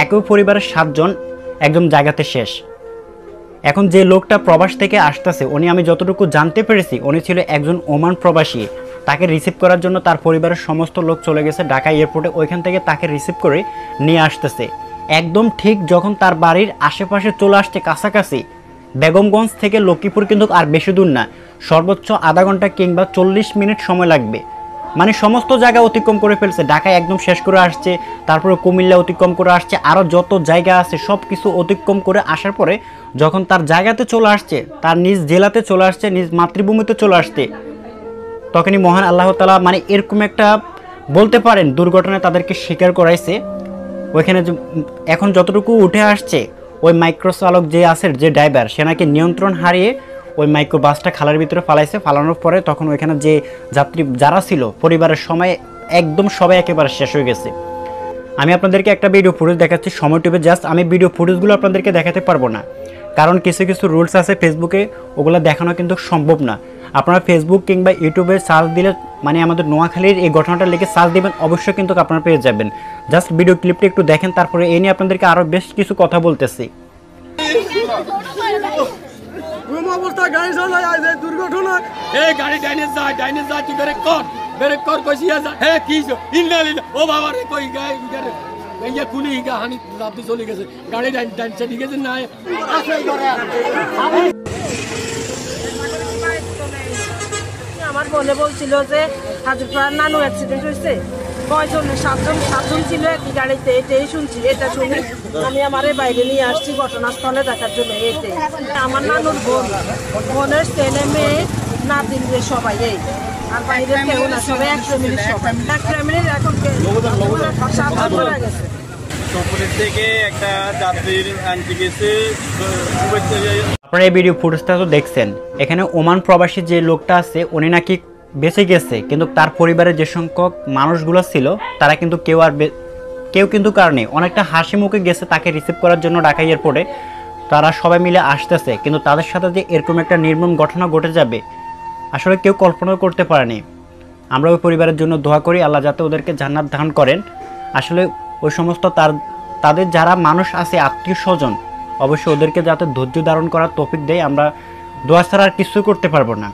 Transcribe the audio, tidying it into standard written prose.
একই পরিবারের 7 জন একদম জায়গাতে শেষ। এখন যে লোকটা প্রবাস থেকে আসতেছে, উনি আমি যতটুকু জানতে পেরেছি উনি ছিল একজন ওমান প্রবাসী। তাকে রিসিভ করার জন্য তার পরিবারের সমস্ত লোক চলে গেছে ঢাকা এয়ারপোর্টে, ওইখান থেকে তাকে রিসিভ করে নিয়ে আসতেছে। একদম ঠিক যখন তার বাড়ির আশেপাশে চলে আসছে কাছাকাছি, বেগমগঞ্জ থেকে লক্ষ্মীপুর কিন্তু আর বেশি দূর না, সর্বোচ্চ আধা ঘন্টা কিংবা 40 মিনিট সময় লাগবে। মানে সমস্ত জায়গা অতিক্রম করে ফেলছে, ঢাকায় একদম শেষ করে আসছে, তারপরে কুমিল্লা অতিক্রম করে আসছে, আরও যত জায়গা আছে সব কিছু অতিক্রম করে আসার পরে যখন তার জায়গাতে চলে আসছে, তার নিজ জেলাতে চলে আসছে, নিজ মাতৃভূমিতে চলে আসছে, তখনই মহান আল্লাহ তাআলা মানে এরকম একটা বলতে পারেন দুর্ঘটনায় তাদেরকে স্বীকার করাইছে। ওইখানে এখন যতটুকু উঠে আসছে, ওই মাইক্রো চালক যে আছে, যে ড্রাইভার, সে নাকি নিয়ন্ত্রণ হারিয়ে ওই মাইক্রো বাসটা খালের ভিতরে ফালাইছে। ফালানোর পরে তখন ওইখানে যে যাত্রী যারা ছিল পরিবারের সময় একদম সবাই একেবারে শেষ হয়ে গেছে। আমি আপনাদেরকে একটা ভিডিও ফুটেজ দেখাচ্ছি সময় টিপে, জাস্ট আমি ভিডিও ফুটেজগুলো আপনাদেরকে দেখাতে পারবো না, কারণ কিছু কিছু রুলস আছে ফেসবুকে, ওগুলো দেখানো কিন্তু সম্ভব না। আপনারা ফেসবুক কিংবা ইউটিউবে সার্চ দিলে মানে আমাদের নোয়াখালীর এই ঘটনাটা লিখে সার্চ দিবেন, অবশ্যই কিন্তু আপনারা পেয়ে যাবেন। জাস্ট ভিডিও ক্লিপটা একটু দেখেন, তারপরে এই নিয়ে আপনাদেরকে আরও বেশ কিছু কথা বলতেছি। অবস্থা গাড়ি চালায় আজ দুর্ঘটনা, এই গাড়ি ডাইনে যায় তুই ব্রেক কর কইছি যা হে কি ইনলালিলা ও বাবা রে কই গায় গাড়ি এই কুলি গা হানি লাভ চলে গেছে, গাড়ি ডাইন চলে গেছে না আসল করে। আমার বোনে বলছিল যে হাজিরপাড়ার নানু অ্যাক্সিডেন্ট হয়েছে, কয়জন? 7 জন ছিল একই গাড়িতে। এটাই শুনছি, এটা শুনি আমি আমার বাইরে নিয়ে আসছি ঘটনাস্থলে দেখার জন্য। এটাই আমার নানুর বোনের ছেলে মেয়ে নাতিন সবাই, এই আর বাইরের কেউ না, সবাই এক ফ্যামিলির, সবাই এক ফ্যামিলির। এখন 7 জন মারা গেছে। থেকে একটা যাত্রীর আনতে গেছে। আপনারা এই ভিডিও ফুটেজটা তো দেখছেন, এখানে ওমান প্রবাসী যে লোকটা আছে উনি নাকি বেঁচে গেছে, কিন্তু তার পরিবারের যে সংখ্যক মানুষগুলো ছিল তারা কিন্তু কেউ কিন্তু কারণে অনেকটা হাসি মুখে গেছে তাকে রিসিভ করার জন্য ঢাকা এয়ারপোর্টে। তারা সবাই মিলে আসতেছে, কিন্তু তাদের সাথে যে এরকম একটা নির্মম ঘটনা ঘটে যাবে আসলে কেউ কল্পনা করতে পারেনি। আমরা ওই পরিবারের জন্য দোয়া করি, আল্লাহ যাতে ওদেরকে জান্নাত দান করেন। আসলে ওই সমস্ত তাদের যারা মানুষ আছে আত্মীয় স্বজন, অবশ্যই ওদেরকে যাতে ধৈর্য ধারণ করার তৌফিক দেয়। আমরা দোয়া ছাড়া আর কিছু করতে পারবো না।